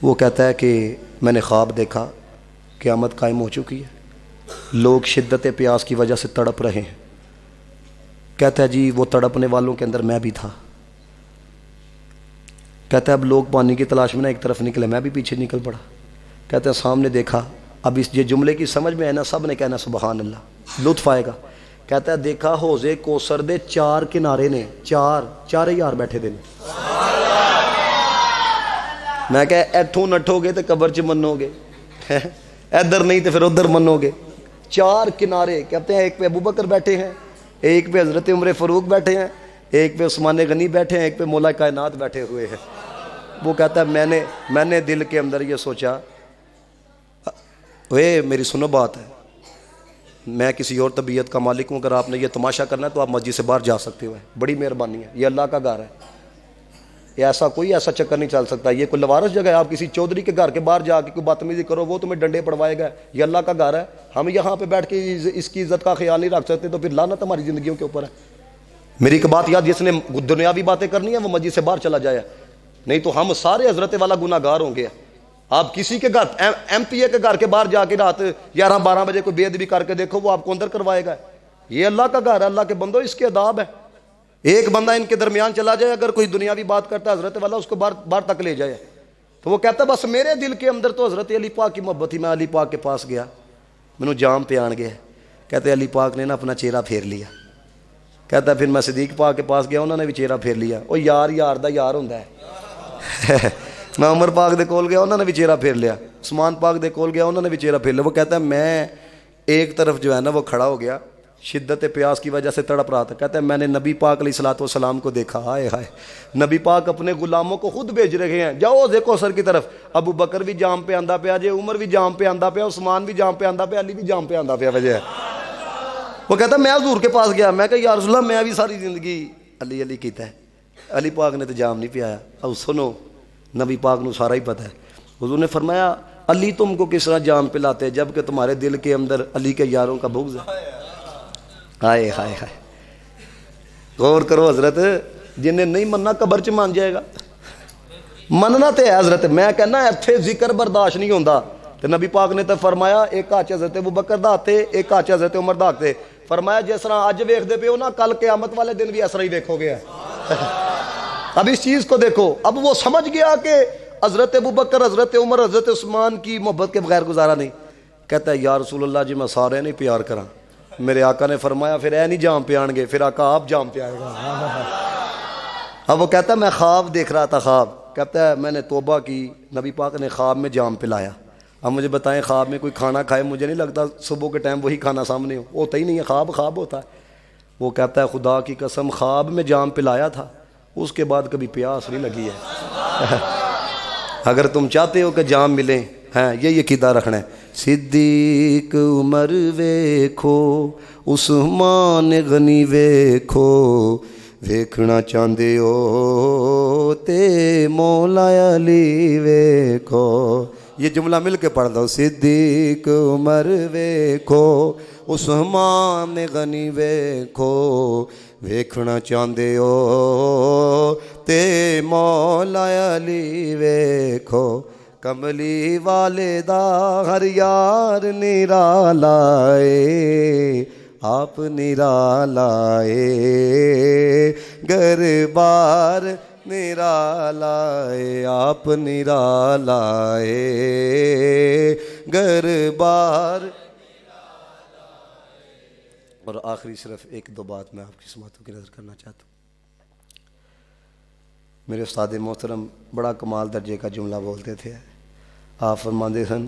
وہ کہتا ہے کہ میں نے خواب دیکھا قیامت قائم ہو چکی ہے، لوگ شدت پیاس کی وجہ سے تڑپ رہے ہیں. کہتا ہے جی وہ تڑپنے والوں کے اندر میں بھی تھا. کہتا ہے اب لوگ پانی کی تلاش میں نہ ایک طرف نکلے، میں بھی پیچھے نکل پڑا. کہتا ہے سامنے دیکھا، اب اس یہ جملے کی سمجھ میں ہے نا، سب نے کہنا سبحان اللہ، لطف آئے گا. کہتا ہے دیکھا حوضے کوثر دے چار کنارے نے، چارے یار بیٹھے دے. میں کہ ایتھوں نٹھو گے تو قبر چ منو گے، ادھر نہیں تو پھر ادھر منو گے. چار کنارے، کہتے ہیں ایک پہ ابو بکر بیٹھے ہیں، ایک پہ حضرت عمر فاروق بیٹھے ہیں، ایک پہ عثمان غنی بیٹھے ہیں، ایک پہ مولا کائنات بیٹھے ہوئے ہیں. وہ کہتا ہے میں نے دل کے اندر یہ سوچا، اے میری سنو بات ہے، میں کسی اور طبیعت کا مالک ہوں، اگر آپ نے یہ تماشا کرنا ہے تو آپ مسجد سے باہر جا سکتے ہو، بڑی مہربانی ہے، یہ اللہ کا گھر ہے، ایسا کوئی ایسا چکر نہیں چل سکتا، یہ کوئی لوارس جگہ ہے آپ کسی چودھری کے گھر کے باہر جا کے کوئی بدتمیزی کرو وہ تمہیں ڈنڈے پڑوائے گا. یہ اللہ کا گھر ہے، ہم یہاں پہ بیٹھ کے اس کی عزت کا خیال نہیں رکھ سکتے تو پھر لعنت ہماری زندگیوں کے اوپر ہے. میری ایک بات یاد، جس نے دنیاوی باتیں کرنی ہیں وہ مسجد سے باہر چلا جائے، نہیں تو ہم سارے حضرت والا گناہ گار ہوں گے. آپ کسی کے گھر ایم پی اے کے گھر کے باہر جا کے رات 11-12 بجے کوئی بے ادبی کر کے دیکھو، وہ آپ کو اندر کروائے گا. یہ اللہ کا گھر ہے، اللہ کے بندو اس کے آداب ہے. ایک بندہ ان کے درمیان چلا جائے، اگر کوئی دنیاوی بات کرتا ہے حضرت والا اس کو باہر تک لے جائے. تو وہ کہتا ہے بس میرے دل کے اندر تو حضرت علی پاک کی محبت تھی، میں علی پاک کے پاس گیا، مینوں جام پہ آن گیا. کہتے علی پاک نے نا اپنا چہرہ پھیر لیا. کہتا ہے پھر میں صدیق پاک کے پاس گیا، انہوں نے بھی چہرہ پھیر لیا. وہ یار دا یار ہوندا ہے. میں عمر پاک دے کول گیا، انہوں نے بھی چہرہ پھیر لیا. عثمان پاک دے کول گیا، انہوں نے بھی چہرہ پھیر لیا. وہ کہتا ہے میں ایک طرف جو ہے نا وہ کھڑا ہو گیا، شدت پیاس کی وجہ سے تڑپ رہا تھا. کہتا ہے میں نے نبی پاک علیہ الصلوۃ والسلام کو دیکھا، ہائے ہائے، نبی پاک اپنے غلاموں کو خود بھیج رہے ہیں، جاؤ دیکھو سر کی طرف. ابو بکر بھی جام پہ آندا پیا جے، عمر بھی جام پہ آندا پیا، عثمان بھی جام پہ آندا پیا، علی بھی جام پہ آندا پیا وجہ ہے. وہ کہتا ہے میں حضور کے پاس گیا، میں کہا یا رسول اللہ میں بھی ساری زندگی علی علی کیتا ہے، علی پاک نے تو جام نہیں پیا. اب سنو، نبی پاک نو سارا ہی پتہ ہے. حضور نے فرمایا علی تم کو کس طرح جام پلاتے ہیں جب کہ تمہارے دل کے اندر علی کے یاروں کا بغض ہے. ہائے ہائے ہائے، غور کرو حضرت، جنہیں نہیں مننا قبر چ مان جائے گا. مننا تے حضرت میں کہنا ایتھے ذکر برداشت نہیں ہوندا تے نبی پاک نے تے فرمایا ایک ہاتھ حضرت ابوبکر دا ہاتھ ایک ہاتھ حضرت عمر دا ہاتھ فرمایا جس طرح اج ویکھدے پیو نا کل قیامت والے دن بھی اس طرح ہی ویکھو گے اب اس چیز کو دیکھو اب وہ سمجھ گیا کہ حضرت ابوبکر حضرت عمر حضرت عثمان کی محبت کے بغیر گزارا نہیں کہتا ہے یا رسول اللہ جی میں سارے نہیں پیار کراں میرے آقا نے فرمایا پھر اے نہیں جام پہ آن گے پھر آقا آپ جام پہ آئے گا اب وہ کہتا ہے میں خواب دیکھ رہا تھا خواب کہتا ہے میں نے توبہ کی نبی پاک نے خواب میں جام پلایا اب مجھے بتائیں خواب میں کوئی کھانا کھائے مجھے نہیں لگتا صبح کے ٹائم وہی کھانا سامنے ہوتا ہی نہیں ہے خواب خواب ہوتا ہے وہ کہتا ہے خدا کی قسم خواب میں جام پلایا تھا اس کے بعد کبھی پیاس نہیں لگی ہے اگر تم چاہتے ہو کہ جام ملیں ہیں یہ عقیدہ رکھنا ہے صدیق عمر ویکھو عثمان غنی ویکھو ویکھنا چاہندے ہو تے مولا علی ویکھو یہ جملہ مل کے پڑھ دو صدیق عمر ویکھو عثمان غنی ویکھو ویکھنا چاہندے ہو تے مولا علی ویکھو کملی والے دا ہر یار نرالا اے آپ نرالا اے گر بار نرالا اے آپ نرالا اے گر بار اور آخری صرف ایک دو بات میں آپ کی سماعتوں کی نظر کرنا چاہتا ہوں میرے استاد محترم بڑا کمال درجے کا جملہ بولتے تھے آپ فرماندے سن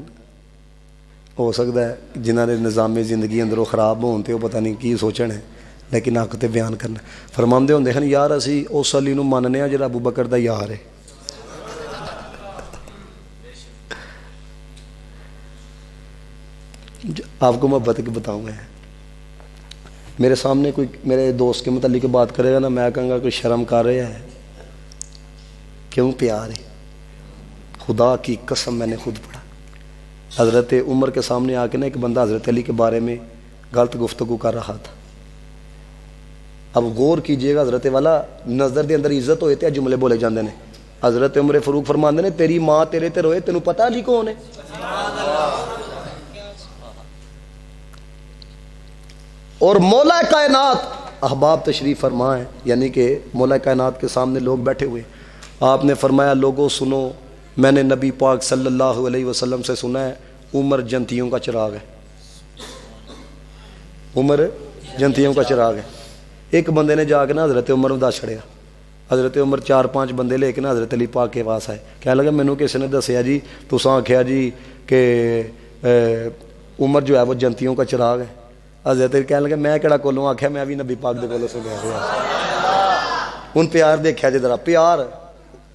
ہو سکتا ہے جنہوں نے نظام زندگی اندروں خراب ہون تے وہ پتہ نہیں کی سوچن ہے لیکن حق تے بیان کرنا فرماندے ہوندے ہیں یار اسی اس علی نو مننے ہاں جڑا ابوبکر دا یار ہے آپ کو میں بتاؤں گا میرے سامنے کوئی میرے دوست کے متعلق بات کرے گا نا میں کہوں گا کوئی شرم کر رہا ہے کیوں پیار ہے خدا کی قسم میں نے خود پڑھا حضرت عمر کے سامنے آ کے نا ایک بندہ حضرت علی کے بارے میں غلط گفتگو کر رہا تھا اب غور کیجئے گا حضرت والا نظر دے اندر عزت ہوئے تے جملے بولے جاندے نے حضرت عمر فاروق فرماندے نے تیری ماں تیرے تے روئے تینوں پتہ علی کون ہے اور مولا کائنات احباب تشریف فرمائیں یعنی کہ مولا کائنات کے سامنے لوگ بیٹھے ہوئے آپ نے فرمایا لوگوں سنو میں نے نبی پاک صلی اللہ علیہ وسلم سے سنا ہے عمر جنتیوں کا چراغ ہے عمر جنتیوں کا چراغ ہے ایک بندے نے جا کے نا حضرت عمر دا چھڑیا حضرت عمر 4-5 بندے لے کے نا حضرت علی پاک کے پاس آئے کہنے لگا مینوں کسی نے دسیا جی تساں آکھیا جی کہ عمر جو ہے وہ جنتیوں کا چراغ ہے حضرت علی کہنے لگا میں کہڑا کولوں آکھیا میں بھی نبی پاک دے کولوں سنیا ہوا ان پیار دیکھیا جی ذرا پیار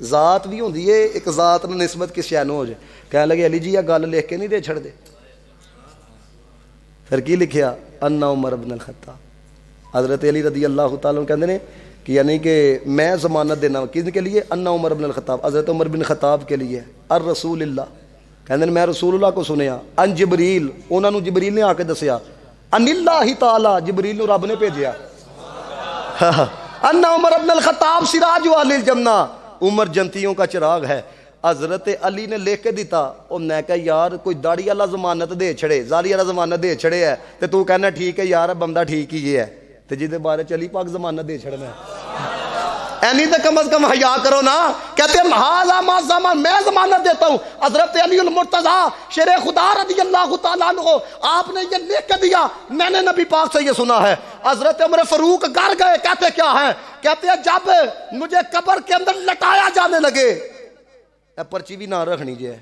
ذات بھی ہوندی ہے ایک ذات نے نسبت کس شے نو ہو جائے کہنے لگے علی جی یہ گل لکھ کے نہیں دے چھڑ دے پھر کی لکھیا ان عمر بن الخطاب حضرت علی رضی اللہ تعالیٰ کہتے ہیں کہ یعنی کہ میں ضمانت دینا کس کے لیے ان عمر بن الخطاب حضرت عمر بن خطاب کے لیے الرسول اللہ کہتے ہیں میں رسول اللہ کو سنیا ان جبریل انہوں نے جبریل نے آ کے دسیا ان اللہ تعالیٰ جبریل نو رب نے بھیجیا ان عمر بن الخطاب سراج اہل الجنہ عمر جنتیوں کا چراغ ہے حضرت علی نے لکھ کے دیتا اور میں کہا یار کوئی داڑھی والا ضمانت دے چھڑے زاری والا ضمانت دے چھڑے ہے تے تو کہنا ٹھیک ہے یار بندہ ٹھیک ہی ہے تے جی دے بارے چلی پاک ضمانت دے چھڑنا ہے اینی تے کم از کم حیا کرو نا کہتے ہیں ہاذا ما زمان میں ضمانت دیتا ہوں حضرت علی المرتضیٰ شیر خدا رضی اللہ تعالیٰ عنہ آپ نے یہ لکھ کے دیا میں نے نبی پاک سے یہ سنا ہے حضرت عمر فاروق گھر گئے کہتے کیا ہے کہتے ہیں جب مجھے قبر کے اندر لٹایا جانے لگے اے پرچی بھی نہ رکھنی جائے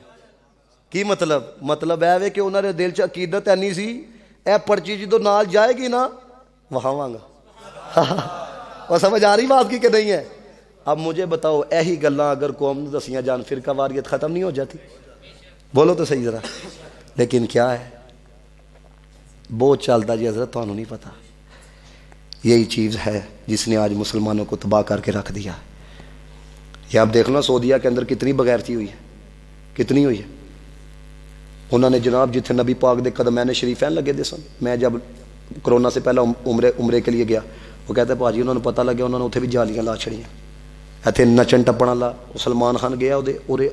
کی مطلب ہے کہ انہوں نے دل چ عقیدت اینی سی اے پرچی جدو نال جائے گی نا وہاں گا اور سمجھ آ رہی بات کی کہ نہیں ہے اب مجھے بتاؤ ایہی گلاں اگر قوم نے دسیاں جان فرقہ واریت ختم نہیں ہو جاتی بولو تو صحیح ذرا لیکن کیا ہے بہت چلتا جی حضرت تمہیں نہیں پتا یہی چیز ہے جس نے آج مسلمانوں کو تباہ کر کے رکھ دیا یہ آپ دیکھ لو سعودیہ کے اندر کتنی بغیرتی ہوئی ہے کتنی ہوئی ہے انہوں نے جناب جتھے نبی پاک دے قدمین شریفین لگے دے سن میں جب کرونا سے پہلے عمرے کے لیے گیا وہ کہتے ہیں پاجی انہوں نے پتہ لگیا انہوں نے اتنے بھی جالیاں لا چھڑیاں ਇੱਥੇ ਨੱਚਣ ਟੱਪਣ ਵਾਲਾ ਉਹ ਸਲਮਾਨ ਖਾਨ ਗਿਆ, ਉਹਦੇ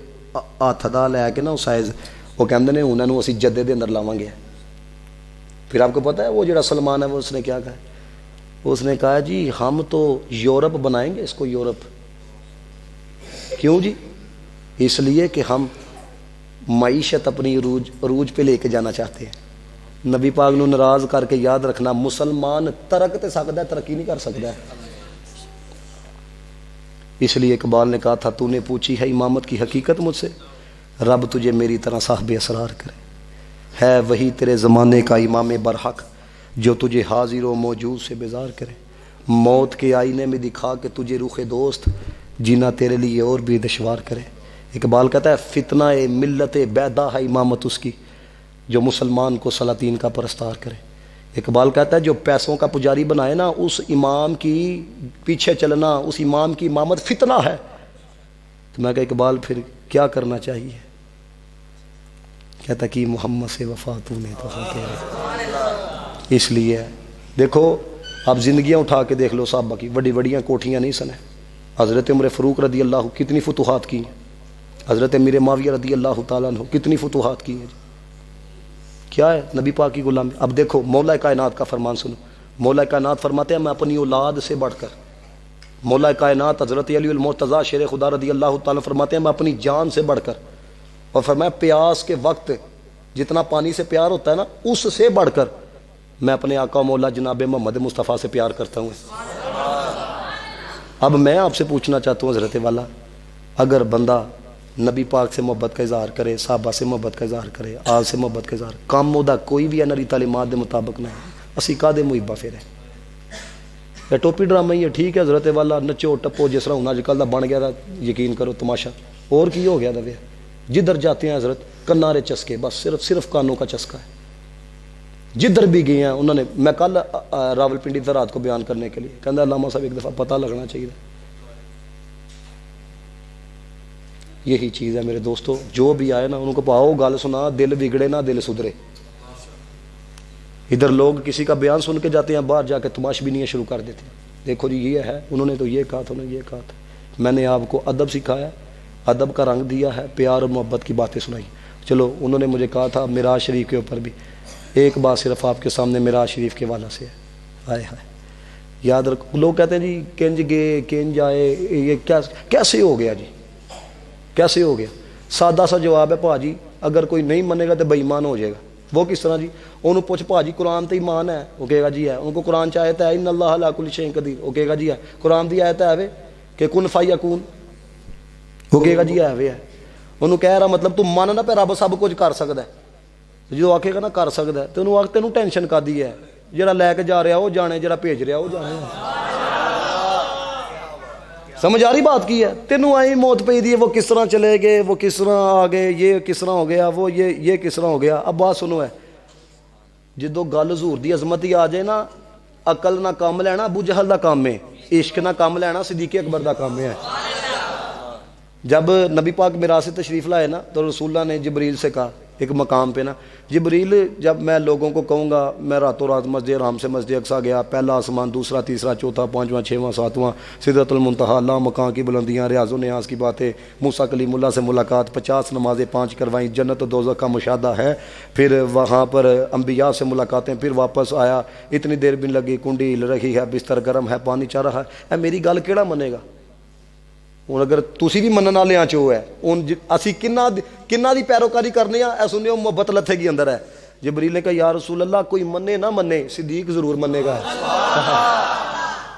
ਹੱਥ ਦਾ ਲੈ ਕੇ ਨਾ ਉਹ ਸਾਈਜ਼, ਉਹ ਕਹਿੰਦੇ ਨੇ ਉਹਨਾਂ ਨੂੰ ਅਸੀਂ ਜੱਦੇ ਦੇ ਅੰਦਰ ਲਾਵਾਂਗੇ। پھر آپ کو پتہ ہے وہ جڑا سلمان ہے وہ اس نے کیا کہا؟ اس نے کہا جی ہم تو یورپ بنائیں گے اس کو، یورپ۔ کیوں جی؟ اس لیے کہ ہم معیشت اپنی عروج پہ لے کے جانا چاہتے ہیں۔ نبی پاک نو ناراض کر کے یاد رکھنا، مسلمان ترک تے سکتا ہے، ترقی نہیں کر سکتا ہے۔ اس لیے اقبال نے کہا تھا تو نے پوچھی ہے امامت کی حقیقت مجھ سے، رب تجھے میری طرح صاحب اسرار کرے۔ ہے وہی تیرے زمانے کا امام برحق جو تجھے حاضر و موجود سے بیزار کرے، موت کے آئینے میں دکھا کہ تجھے رخ دوست جینا تیرے لیے اور بھی دشوار کرے۔ اقبال کہتا ہے فتنہ ملت بیدا ہے امامت اس کی جو مسلمان کو سلاطین کا پرستار کرے۔ اقبال کہتا ہے جو پیسوں کا پجاری بنائے نا، اس امام کی پیچھے چلنا، اس امام کی امامت فتنہ ہے۔ تو میں کہا اقبال پھر کیا کرنا چاہیے؟ کہتا کہ محمد سے وفا تو نے تو تیرے۔ اس لیے دیکھو آپ زندگیاں اٹھا کے دیکھ لو صحابہ کی، بڑی بڑیاں کوٹھیاں نہیں سنے۔ حضرت عمر فاروق رضی اللہ کتنی فتوحات کی ہیں، حضرت امیر معاویہ رضی اللہ تعالیٰ عنہ کتنی فتوحات کی ہیں۔ کیا ہے؟ نبی پاک کی غلامی۔ اب دیکھو مولا کائنات کا فرمان سنو، مولا کائنات فرماتے ہیں میں اپنی اولاد سے بڑھ کر، مولا کائنات حضرت علی المرتضیٰ شیر خدا رضی اللہ تعالیٰ فرماتے ہیں میں اپنی جان سے بڑھ کر، اور فرمایا پیاس کے وقت جتنا پانی سے پیار ہوتا ہے نا، اس سے بڑھ کر میں اپنے آقا مولا جناب محمد مصطفیٰ سے پیار کرتا ہوں۔ اب میں آپ سے پوچھنا چاہتا ہوں حضرت والا، اگر بندہ نبی پاک سے محبت کا اظہار کرے، صحابہ سے محبت کا اظہار کرے، آل سے محبت کا اظہار، کام مودا کوئی بھی انری تعلیمات دے مطابق نہ ہے، اسی کا دے محبہ پھر ہے یا ٹوپی ڈرامہ ہی ہے۔ ٹھیک ہے حضرت والا نچو ٹپو جس طرح ہونا اج کل دا بن گیا دا، یقین کرو تماشا اور کی ہو گیا دا وے، جدھر جاتے ہیں حضرت کنارے چسکے، بس صرف کانوں کا چسکا ہے۔ جدھر بھی گئے ہیں انہوں نے، میں کل راول پنڈی زراعت کو بیان کرنے کے لیے کہنا علامہ صاحب ایک دفعہ پتہ لگنا چاہیے۔ یہی چیز ہے میرے دوستو، جو بھی آئے نا ان کو پاؤ گل سنا، دل بگڑے نہ دل سدھرے۔ ادھر لوگ کسی کا بیان سن کے جاتے ہیں، باہر جا کے تماش بینیاں شروع کر دیتے ہیں، دیکھو جی یہ ہے، انہوں نے تو یہ کہا تھا، انہوں نے یہ کہا تھا۔ میں نے آپ کو ادب سکھایا، ادب کا رنگ دیا ہے، پیار اور محبت کی باتیں سنائی۔ چلو انہوں نے مجھے کہا تھا معراج شریف کے اوپر بھی ایک بات صرف آپ کے سامنے معراج شریف کے والا سے ہے، ہائے ہائے یاد رکھو۔ لوگ کہتے ہیں جی کنج گئے کنج آئے، یہ کیسے ہو گیا جی، کیسے ہو گیا؟ سادہ سا جواب ہے پا جی، اگر کوئی نہیں منے گا تو بے ایمان ہو جائے گا۔ وہ کس طرح جی؟ انہوں پوچھ پا جی قرآن تے ایمان ہے؟ وہ کہے گا جی ہے۔ ان کو قرآن چ آیت ہے ان اللہ علی کل شیء قدیر؟ وہ کہے گا جی ہے۔ قرآن دی آیت ہے کہ کن فیکون؟ وہ کہے گا جی ہے وے ہے۔ انہوں کہہ رہا مطلب تو من نہ پہ رب سب کچھ کر سکتا ہے، جو آکھے گا نا کر سکتا ہے تو انہوں آکھ تینوں ٹینشن کر دی ہے، جڑا لے کے جا رہا وہ جانے، جڑا بھیج رہا وہ جانے۔ سمجھ آ رہی بات کی ہے؟ تینوں آئی موت پہ دی، وہ کس طرح چلے گئے، وہ کس طرح آ گئے، یہ کس طرح ہو گیا، وہ یہ کس طرح ہو گیا۔ اب بات سنو ہے، جدو گل حضور دی عظمت ہی آ جائے نا، عقل نہ کام لینا ابو جہل دا کام ہے، عشق نہ کام لینا صدیق اکبر دا کام ہے۔ جب نبی پاک معراج سے تشریف لائے نا تو رسول اللہ نے جبریل سے کہا ایک مقام پہ نا، جبریل جب میں لوگوں کو کہوں گا میں راتوں رات مسجد حرام سے مسجد اقصیٰ گیا، پہلا آسمان، دوسرا، تیسرا، چوتھا، پانچواں، چھواں، ساتواں، سدرۃ المنتہا، لا مکان کی بلندیاں، ریاض و نیاز کی باتیں، موسیٰ کلیم اللہ سے ملاقات، 50 نمازیں 5 کروائیں، جنت و دوزخ کا مشاہدہ ہے، پھر وہاں پر انبیاء سے ملاقاتیں، پھر واپس آیا، اتنی دیر بھی لگی، کنڈی ہل رہی ہے، بستر گرم ہے، پانی چل رہا ہے۔ اے میری گل کیڑا منے گا؟ ہوں اگر تسی بھی منن والے چو ہے ہوں اسی کنا دی پیروکاری کرنے ہیں، اے سنو محبت لتھے گی اندر ہے۔ جبریل نے کہا یا رسول اللہ کوئی منے نہ منے، صدیق ضرور منے گا۔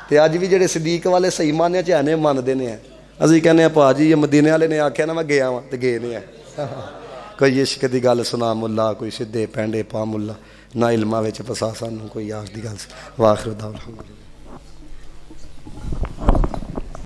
تے اج بھی جڑے صدیق والے صحیح ماننے چ ہیں مانتے ہیں، اسی کہنے ہیں پا جی یہ مدینے والے نے آکھیا نا میں گیا ہاں تے گئے نہیں ہے۔ کوئی عشق دی گل سنا ملا، کوئی سدھے پینڈے پا ملا، نہ علماں وچ پسا سانوں کوئی یار دی گل۔ واخر دعوانا